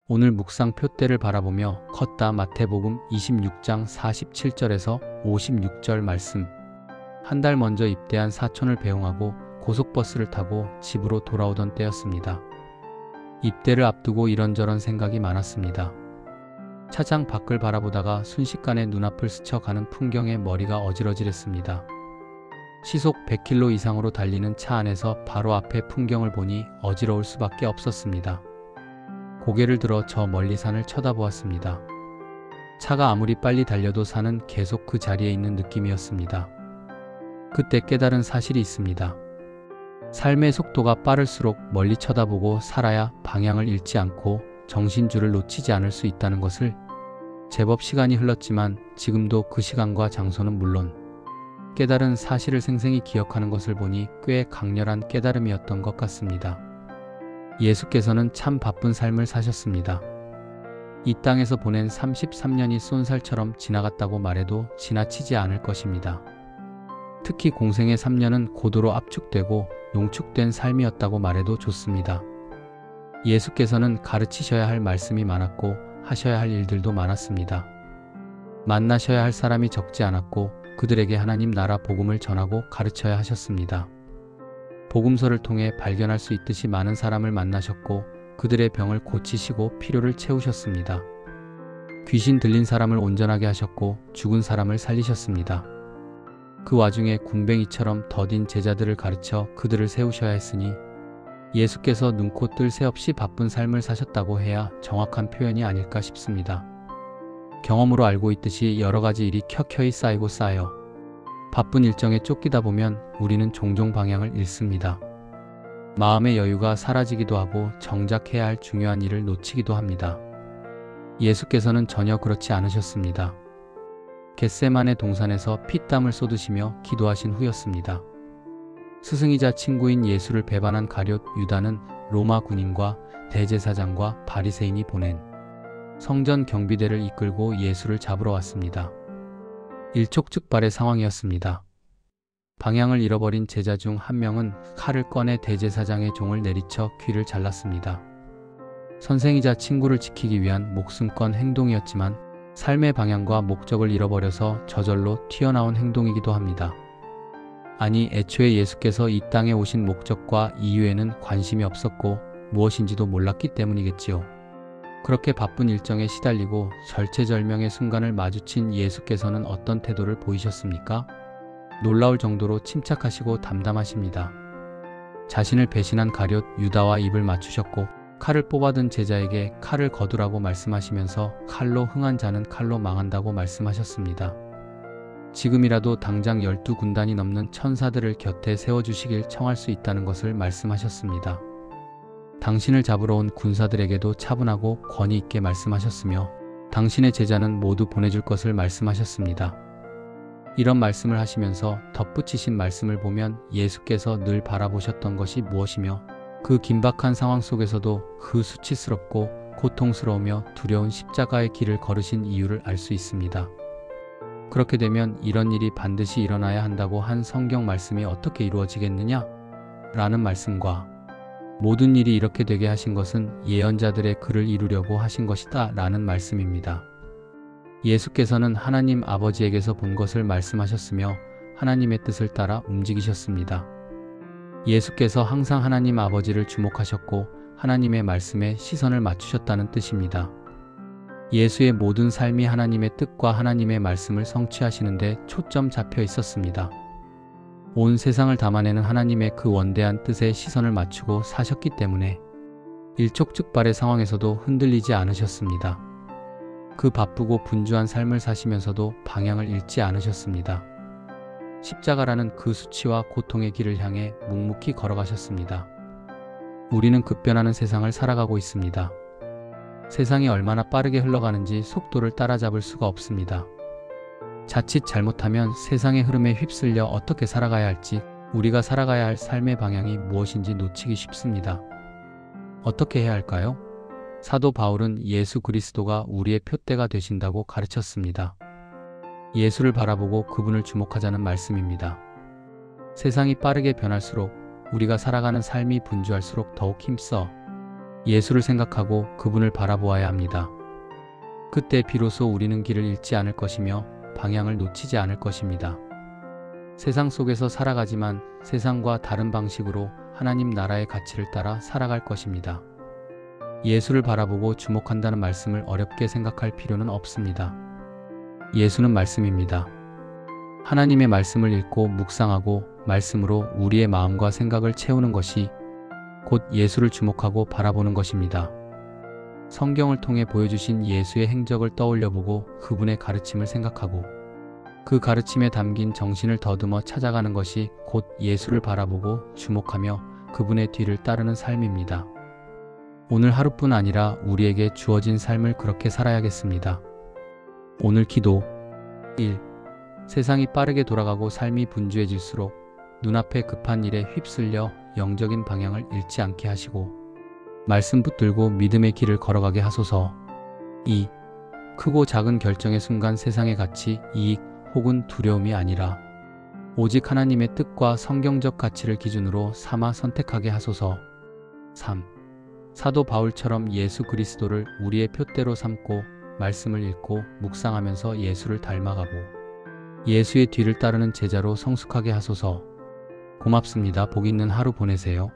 오늘 묵상 표대를 바라보며 걷다 마태복음 26장 47절에서 56절 말씀. 한 달 먼저 입대한 사촌을 배웅하고 고속버스를 타고 집으로 돌아오던 때였습니다. 입대를 앞두고 이런저런 생각이 많았습니다. 차장 밖을 바라보다가 순식간에 눈앞을 스쳐가는 풍경에 머리가 어지러질했습니다. 시속 100km 이상으로 달리는 차 안에서 바로 앞에 풍경을 보니 어지러울 수밖에 없었습니다. 고개를 들어 저 멀리 산을 쳐다보았습니다. 차가 아무리 빨리 달려도 산은 계속 그 자리에 있는 느낌이었습니다. 그때 깨달은 사실이 있습니다. 삶의 속도가 빠를수록 멀리 쳐다보고 살아야 방향을 잃지 않고 정신줄을 놓치지 않을 수 있다는 것을. 제법 시간이 흘렀지만 지금도 그 시간과 장소는 물론 깨달은 사실을 생생히 기억하는 것을 보니 꽤 강렬한 깨달음이었던 것 같습니다. 예수께서는 참 바쁜 삶을 사셨습니다. 이 땅에서 보낸 33년이 쏜살처럼 지나갔다고 말해도 지나치지 않을 것입니다. 특히 공생의 3년은 고도로 압축되고 농축된 삶이었다고 말해도 좋습니다. 예수께서는 가르치셔야 할 말씀이 많았고 하셔야 할 일들도 많았습니다. 만나셔야 할 사람이 적지 않았고 그들에게 하나님 나라 복음을 전하고 가르쳐야 하셨습니다. 복음서를 통해 발견할 수 있듯이 많은 사람을 만나셨고 그들의 병을 고치시고 필요를 채우셨습니다. 귀신 들린 사람을 온전하게 하셨고 죽은 사람을 살리셨습니다. 그 와중에 군뱅이처럼 더딘 제자들을 가르쳐 그들을 세우셔야 했으니 예수께서 눈코 뜰 새 없이 바쁜 삶을 사셨다고 해야 정확한 표현이 아닐까 싶습니다. 경험으로 알고 있듯이 여러 가지 일이 켜켜이 쌓여 바쁜 일정에 쫓기다 보면 우리는 종종 방향을 잃습니다. 마음의 여유가 사라지기도 하고 정작 해야 할 중요한 일을 놓치기도 합니다. 예수께서는 전혀 그렇지 않으셨습니다. 겟세마네 동산에서 피땀을 쏟으시며 기도하신 후였습니다. 스승이자 친구인 예수를 배반한 가룟 유다는 로마 군인과 대제사장과 바리새인이 보낸 성전 경비대를 이끌고 예수를 잡으러 왔습니다. 일촉즉발의 상황이었습니다. 방향을 잃어버린 제자 중 한 명은 칼을 꺼내 대제사장의 종을 내리쳐 귀를 잘랐습니다. 선생이자 친구를 지키기 위한 목숨건 행동이었지만 삶의 방향과 목적을 잃어버려서 저절로 튀어나온 행동이기도 합니다. 아니, 애초에 예수께서 이 땅에 오신 목적과 이유에는 관심이 없었고 무엇인지도 몰랐기 때문이겠지요. 그렇게 바쁜 일정에 시달리고 절체절명의 순간을 마주친 예수께서는 어떤 태도를 보이셨습니까? 놀라울 정도로 침착하시고 담담하십니다. 자신을 배신한 가룟 유다와 입을 맞추셨고 칼을 뽑아든 제자에게 칼을 거두라고 말씀하시면서 칼로 흥한 자는 칼로 망한다고 말씀하셨습니다. 지금이라도 당장 12군단이 넘는 천사들을 곁에 세워주시길 청할 수 있다는 것을 말씀하셨습니다. 당신을 잡으러 온 군사들에게도 차분하고 권위 있게 말씀하셨으며 당신의 제자는 모두 보내줄 것을 말씀하셨습니다. 이런 말씀을 하시면서 덧붙이신 말씀을 보면 예수께서 늘 바라보셨던 것이 무엇이며 그 긴박한 상황 속에서도 그 수치스럽고 고통스러우며 두려운 십자가의 길을 걸으신 이유를 알 수 있습니다. 그렇게 되면 이런 일이 반드시 일어나야 한다고 한 성경 말씀이 어떻게 이루어지겠느냐? 라는 말씀과 모든 일이 이렇게 되게 하신 것은 예언자들의 글을 이루려고 하신 것이다 라는 말씀입니다. 예수께서는 하나님 아버지에게서 본 것을 말씀하셨으며 하나님의 뜻을 따라 움직이셨습니다. 예수께서 항상 하나님 아버지를 주목하셨고 하나님의 말씀에 시선을 맞추셨다는 뜻입니다. 예수의 모든 삶이 하나님의 뜻과 하나님의 말씀을 성취하시는 데 초점 잡혀 있었습니다. 온 세상을 담아내는 하나님의 그 원대한 뜻에 시선을 맞추고 사셨기 때문에 일촉즉발의 상황에서도 흔들리지 않으셨습니다. 그 바쁘고 분주한 삶을 사시면서도 방향을 잃지 않으셨습니다. 십자가라는 그 수치와 고통의 길을 향해 묵묵히 걸어가셨습니다. 우리는 급변하는 세상을 살아가고 있습니다. 세상이 얼마나 빠르게 흘러가는지 속도를 따라잡을 수가 없습니다. 자칫 잘못하면 세상의 흐름에 휩쓸려 어떻게 살아가야 할지, 우리가 살아가야 할 삶의 방향이 무엇인지 놓치기 쉽습니다. 어떻게 해야 할까요? 사도 바울은 예수 그리스도가 우리의 표대가 되신다고 가르쳤습니다. 예수를 바라보고 그분을 주목하자는 말씀입니다. 세상이 빠르게 변할수록 우리가 살아가는 삶이 분주할수록 더욱 힘써 예수를 생각하고 그분을 바라보아야 합니다. 그때 비로소 우리는 길을 잃지 않을 것이며 방향을 놓치지 않을 것입니다. 세상 속에서 살아가지만 세상과 다른 방식으로 하나님 나라의 가치를 따라 살아갈 것입니다. 예수를 바라보고 주목한다는 말씀을 어렵게 생각할 필요는 없습니다. 예수는 말씀입니다. 하나님의 말씀을 읽고 묵상하고 말씀으로 우리의 마음과 생각을 채우는 것이 곧 예수를 주목하고 바라보는 것입니다. 성경을 통해 보여주신 예수의 행적을 떠올려보고 그분의 가르침을 생각하고 그 가르침에 담긴 정신을 더듬어 찾아가는 것이 곧 예수를 바라보고 주목하며 그분의 뒤를 따르는 삶입니다. 오늘 하루뿐 아니라 우리에게 주어진 삶을 그렇게 살아야겠습니다. 오늘 기도 1. 세상이 빠르게 돌아가고 삶이 분주해질수록 눈앞에 급한 일에 휩쓸려 영적인 방향을 잃지 않게 하시고 말씀 붙들고 믿음의 길을 걸어가게 하소서. 2. 크고 작은 결정의 순간 세상의 가치, 이익 혹은 두려움이 아니라 오직 하나님의 뜻과 성경적 가치를 기준으로 삼아 선택하게 하소서. 3. 사도 바울처럼 예수 그리스도를 우리의 표대로 삼고 말씀을 읽고 묵상하면서 예수를 닮아가고 예수의 뒤를 따르는 제자로 성숙하게 하소서. 고맙습니다. 복 있는 하루 보내세요.